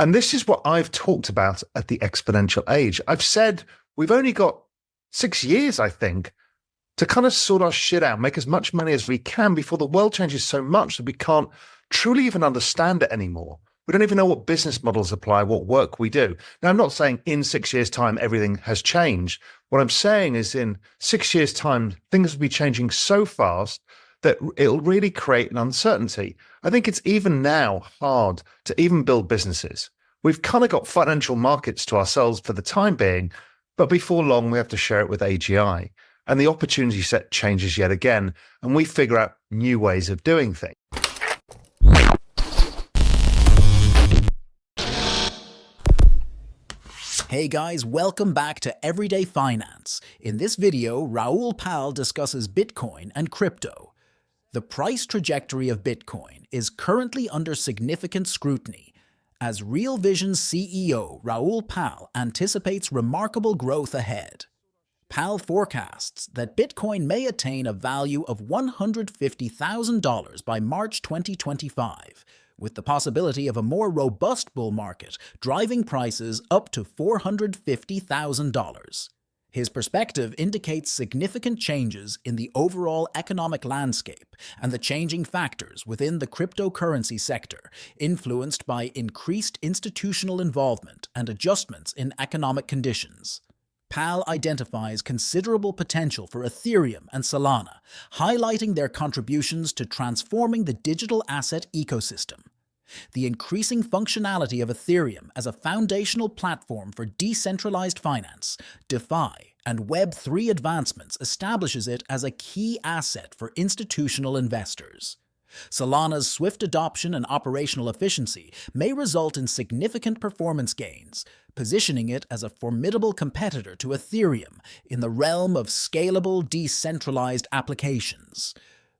And this is what I've talked about at the exponential age. I've said we've only got 6 years, I think, to kind of sort our shit out, make as much money as we can before the world changes so much that we can't truly even understand it anymore. We don't even know what business models apply, what work we do. Now, I'm not saying in 6 years' time everything has changed. What I'm saying is in 6 years' time, things will be changing so fast that it'll really create an uncertainty. I think it's even now hard to even build businesses. We've kind of got financial markets to ourselves for the time being, but before long, we have to share it with AGI. And the opportunity set changes yet again, and we figure out new ways of doing things. Hey guys, welcome back to Everyday Finance. In this video, Raoul Pal discusses Bitcoin and crypto. The price trajectory of Bitcoin is currently under significant scrutiny, as Real Vision's CEO Raoul Pal anticipates remarkable growth ahead. Pal forecasts that Bitcoin may attain a value of $150,000 by March 2025, with the possibility of a more robust bull market driving prices up to $450,000. His perspective indicates significant changes in the overall economic landscape and the changing factors within the cryptocurrency sector, influenced by increased institutional involvement and adjustments in economic conditions. Pal identifies considerable potential for Ethereum and Solana, highlighting their contributions to transforming the digital asset ecosystem. The increasing functionality of Ethereum as a foundational platform for decentralized finance, DeFi, and Web3 advancements establishes it as a key asset for institutional investors. Solana's swift adoption and operational efficiency may result in significant performance gains, positioning it as a formidable competitor to Ethereum in the realm of scalable, decentralized applications.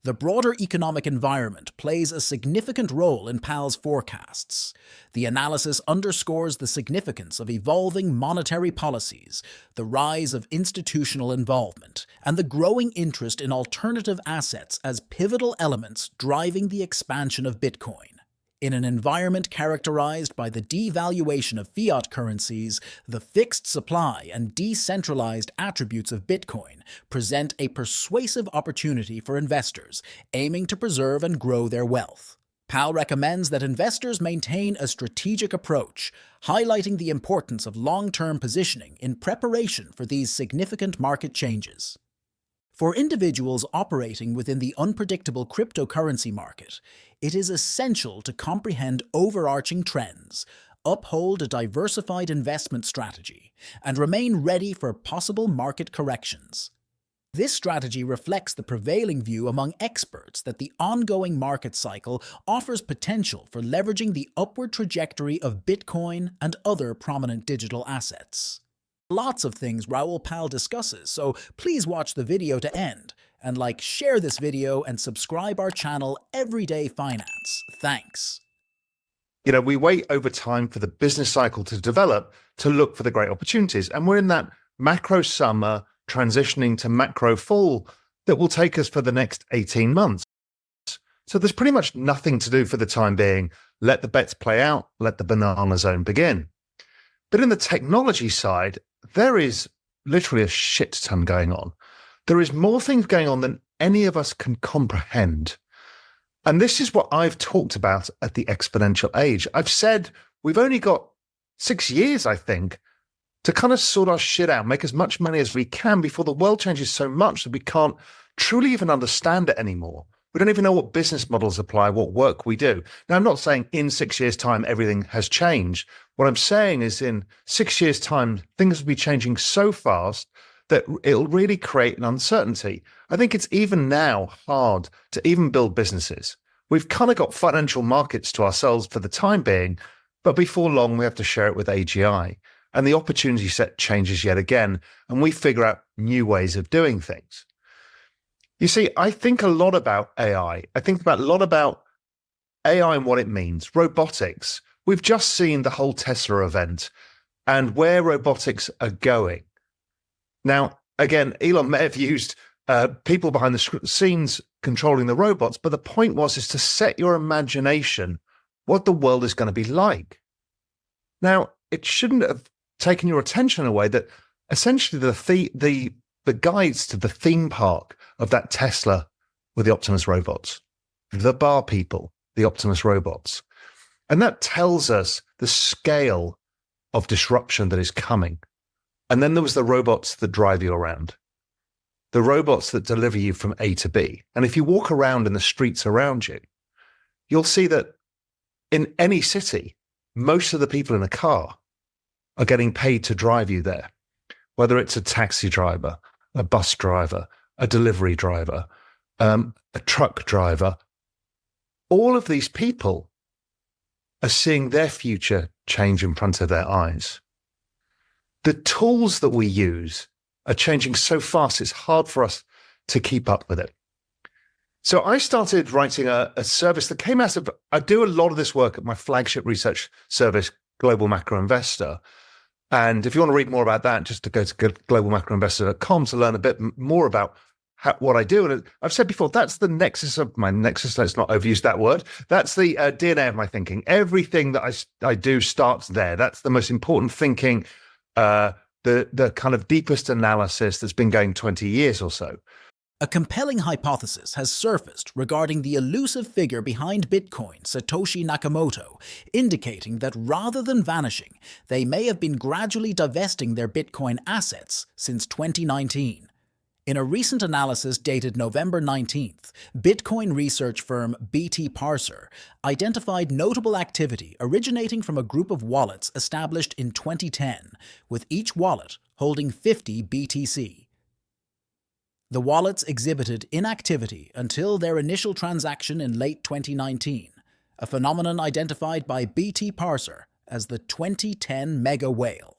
The broader economic environment plays a significant role in Pal's forecasts. The analysis underscores the significance of evolving monetary policies, the rise of institutional involvement, and the growing interest in alternative assets as pivotal elements driving the expansion of Bitcoin. In an environment characterized by the devaluation of fiat currencies, the fixed supply and decentralized attributes of Bitcoin present a persuasive opportunity for investors aiming to preserve and grow their wealth. Pal recommends that investors maintain a strategic approach, highlighting the importance of long-term positioning in preparation for these significant market changes. For individuals operating within the unpredictable cryptocurrency market, it is essential to comprehend overarching trends, uphold a diversified investment strategy, and remain ready for possible market corrections. This strategy reflects the prevailing view among experts that the ongoing market cycle offers potential for leveraging the upward trajectory of Bitcoin and other prominent digital assets. Lots of things Raoul Pal discusses, so please watch the video to end, and share this video and subscribe our channel Everyday Finance. Thanks. We wait over time for the business cycle to develop to look for the great opportunities. And we're in that macro summer transitioning to macro fall that will take us for the next 18 months. So there's pretty much nothing to do for the time being. Let the bets play out, let the banana zone begin. But in the technology side, there is literally a shit ton going on. There is more things going on than any of us can comprehend. And this is what I've talked about at the exponential age. I've said we've only got 6 years, I think, to kind of sort our shit out, make as much money as we can before the world changes so much that we can't truly even understand it anymore. We don't even know what business models apply, what work we do. Now, I'm not saying in 6 years' time everything has changed. What I'm saying is in 6 years' time, things will be changing so fast that it'll really create an uncertainty. I think it's even now hard to even build businesses. We've kind of got financial markets to ourselves for the time being, but before long, we have to share it with AGI. And the opportunity set changes yet again, and we figure out new ways of doing things. You see, I think a lot about AI. I think a lot about AI and what it means. Robotics. We've just seen the whole Tesla event and where robotics are going. Now, again, Elon may have used people behind the scenes controlling the robots, but the point is to set your imagination what the world is going to be like. Now, it shouldn't have taken your attention away that essentially the guides to the theme park of that Tesla were the Optimus robots, the bar people, the Optimus robots. And that tells us the scale of disruption that is coming. And then there was the robots that drive you around, the robots that deliver you from A to B. And if you walk around in the streets around you, you'll see that in any city, most of the people in a car are getting paid to drive you there, whether it's a taxi driver, a bus driver, a delivery driver, a truck driver. All of these people are seeing their future change in front of their eyes. The tools that we use are changing so fast, it's hard for us to keep up with it. So I started writing a service that came out of, I do a lot of this work at my flagship research service, Global Macro Investor. And if you want to read more about that, just to go to globalmacroinvestor.com to learn a bit more about what I do. And I've said before, that's the nexus of my nexus. Let's not overuse that word. That's the DNA of my thinking. Everything that I do starts there. That's the most important thinking, the kind of deepest analysis that's been going 20 years or so. A compelling hypothesis has surfaced regarding the elusive figure behind Bitcoin, Satoshi Nakamoto, indicating that rather than vanishing, they may have been gradually divesting their Bitcoin assets since 2019. In a recent analysis dated November 19th, Bitcoin research firm BT Parser identified notable activity originating from a group of wallets established in 2010, with each wallet holding 50 BTC. The wallets exhibited inactivity until their initial transaction in late 2019, a phenomenon identified by BT Parser as the 2010 mega whale.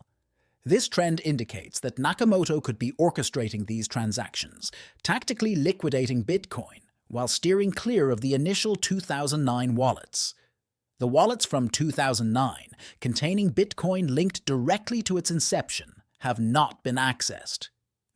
This trend indicates that Nakamoto could be orchestrating these transactions, tactically liquidating Bitcoin while steering clear of the initial 2009 wallets. The wallets from 2009, containing Bitcoin linked directly to its inception, have not been accessed.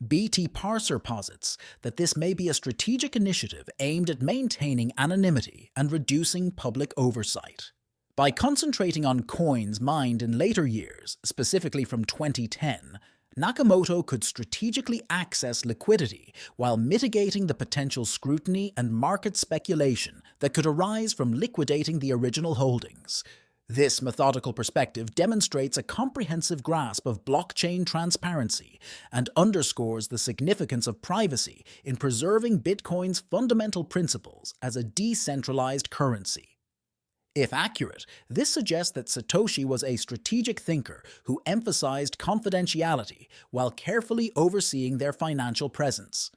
BT Parser posits that this may be a strategic initiative aimed at maintaining anonymity and reducing public oversight. By concentrating on coins mined in later years, specifically from 2010, Nakamoto could strategically access liquidity while mitigating the potential scrutiny and market speculation that could arise from liquidating the original holdings. This methodical perspective demonstrates a comprehensive grasp of blockchain transparency and underscores the significance of privacy in preserving Bitcoin's fundamental principles as a decentralized currency. If accurate, this suggests that Satoshi was a strategic thinker who emphasized confidentiality while carefully overseeing their financial presence.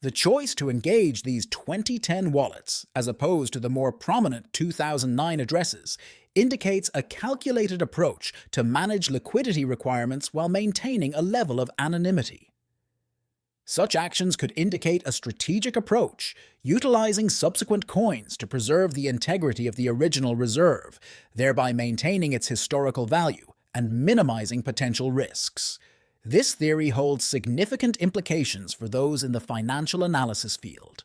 The choice to engage these 2010 wallets, as opposed to the more prominent 2009 addresses, indicates a calculated approach to manage liquidity requirements while maintaining a level of anonymity. Such actions could indicate a strategic approach, utilizing subsequent coins to preserve the integrity of the original reserve, thereby maintaining its historical value and minimizing potential risks. This theory holds significant implications for those in the financial analysis field.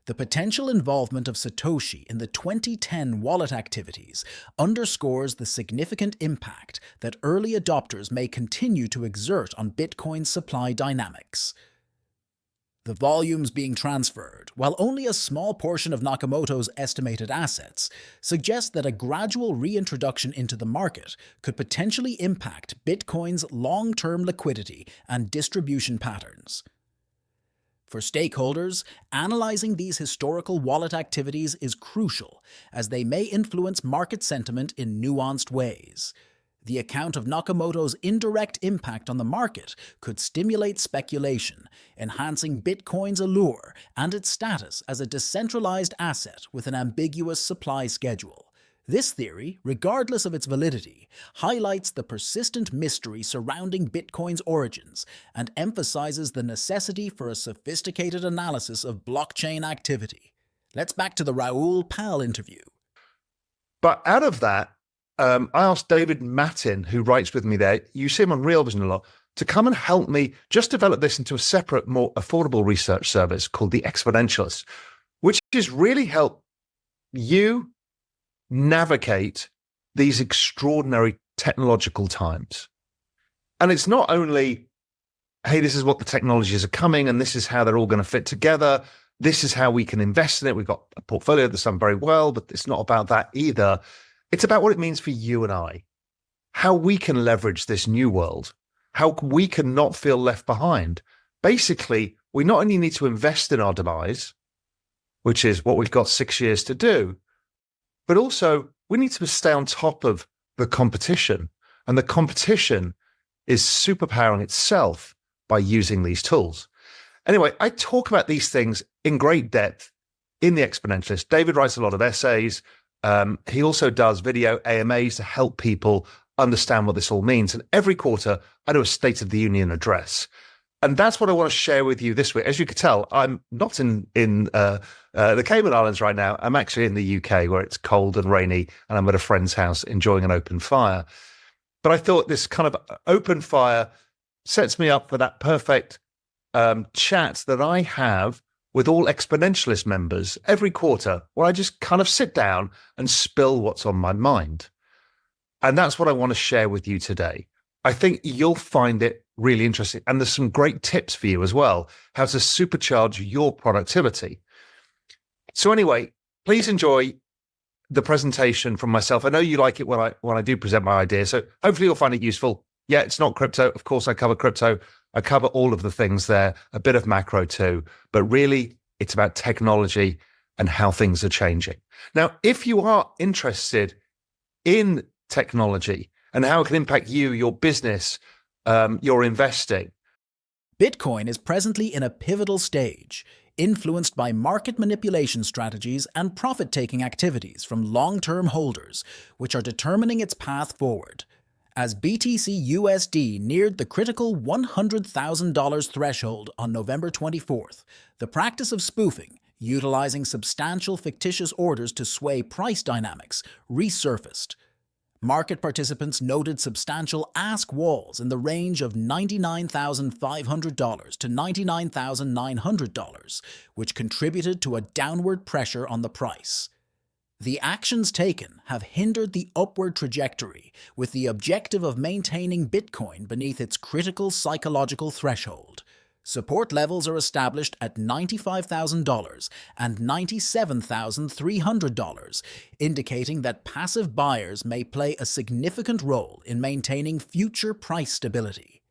The potential involvement of Satoshi in the 2010 wallet activities underscores the significant impact that early adopters may continue to exert on Bitcoin's supply dynamics. The volumes being transferred, while only a small portion of Nakamoto's estimated assets, suggest that a gradual reintroduction into the market could potentially impact Bitcoin's long-term liquidity and distribution patterns. For stakeholders, analyzing these historical wallet activities is crucial, as they may influence market sentiment in nuanced ways. The account of Nakamoto's indirect impact on the market could stimulate speculation, enhancing Bitcoin's allure and its status as a decentralized asset with an ambiguous supply schedule. This theory, regardless of its validity, highlights the persistent mystery surrounding Bitcoin's origins and emphasizes the necessity for a sophisticated analysis of blockchain activity. Let's back to the Raoul Pal interview. But out of that, I asked David Mattin, who writes with me there, you see him on Real Vision a lot, to come and help me just develop this into a separate, more affordable research service called The Exponentialist, which has really helped you navigate these extraordinary technological times. And it's not only, hey, this is what the technologies are coming and this is how they're all going to fit together. This is how we can invest in it. We've got a portfolio that's done very well, but it's not about that either. It's about what it means for you and I, how we can leverage this new world, how we can not feel left behind. Basically, we not only need to invest in our demise, which is what we've got 6 years to do, but also we need to stay on top of the competition. And the competition is superpowering itself by using these tools. Anyway, I talk about these things in great depth in The Exponentialist. David writes a lot of essays. He also does video AMAs to help people understand what this all means. And every quarter, I do a State of the Union address. And that's what I want to share with you this week. As you can tell, I'm not in the Cayman Islands right now. I'm actually in the UK where it's cold and rainy, and I'm at a friend's house enjoying an open fire. But I thought this kind of open fire sets me up for that perfect chat that I have with all Exponentialist members every quarter, where I just kind of sit down and spill what's on my mind. And that's what I want to share with you today. I think you'll find it really interesting. And there's some great tips for you as well, how to supercharge your productivity. So anyway, please enjoy the presentation from myself. I know you like it when I do present my idea. So hopefully you'll find it useful. Yeah, it's not crypto. Of course, I cover crypto. I cover all of the things there, a bit of macro too. But really, it's about technology and how things are changing. Now, if you are interested in technology and how it can impact you, your business, your investing. Bitcoin is presently in a pivotal stage, influenced by market manipulation strategies and profit-taking activities from long-term holders, which are determining its path forward. As BTC USD neared the critical $100,000 threshold on November 24th, the practice of spoofing, utilizing substantial fictitious orders to sway price dynamics, resurfaced. Market participants noted substantial ask walls in the range of $99,500 to $99,900, which contributed to a downward pressure on the price. The actions taken have hindered the upward trajectory, with the objective of maintaining Bitcoin beneath its critical psychological threshold. Support levels are established at $95,000 and $97,300, indicating that passive buyers may play a significant role in maintaining future price stability.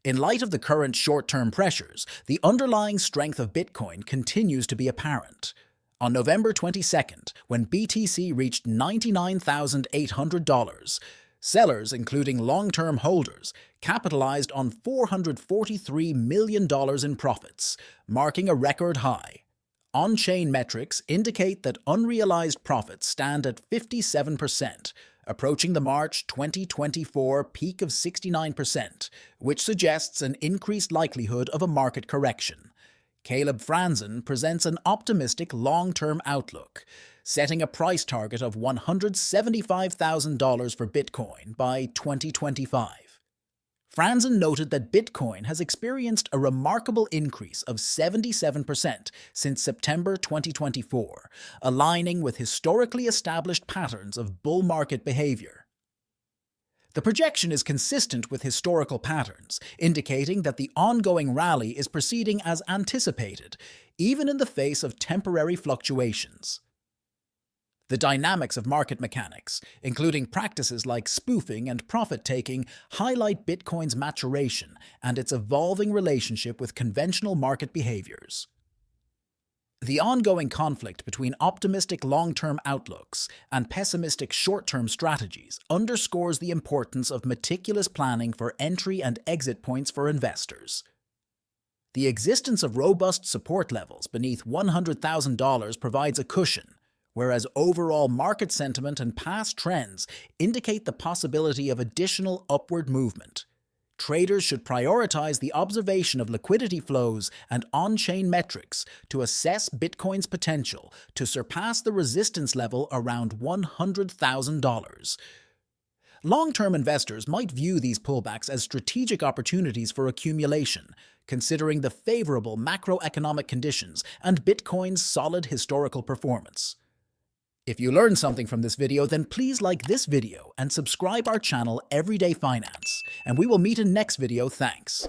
In light of the current short-term pressures, the underlying strength of Bitcoin continues to be apparent. On November 22nd, when BTC reached $99,800, sellers, including long-term holders, capitalized on $443 million in profits, marking a record high. On-chain metrics indicate that unrealized profits stand at 57%, approaching the March 2024 peak of 69%, which suggests an increased likelihood of a market correction. Caleb Franzen presents an optimistic long-term outlook, setting a price target of $175,000 for Bitcoin by 2025. Franzen noted that Bitcoin has experienced a remarkable increase of 77% since September 2024, aligning with historically established patterns of bull market behavior. The projection is consistent with historical patterns, indicating that the ongoing rally is proceeding as anticipated, even in the face of temporary fluctuations. The dynamics of market mechanics, including practices like spoofing and profit-taking, highlight Bitcoin's maturation and its evolving relationship with conventional market behaviors. The ongoing conflict between optimistic long-term outlooks and pessimistic short-term strategies underscores the importance of meticulous planning for entry and exit points for investors. The existence of robust support levels beneath $100,000 provides a cushion, whereas overall market sentiment and past trends indicate the possibility of additional upward movement. Traders should prioritize the observation of liquidity flows and on-chain metrics to assess Bitcoin's potential to surpass the resistance level around $100,000. Long-term investors might view these pullbacks as strategic opportunities for accumulation, considering the favorable macroeconomic conditions and Bitcoin's solid historical performance. If you learned something from this video, then please like this video and subscribe our channel Everyday Finance. And we will meet in next video. Thanks.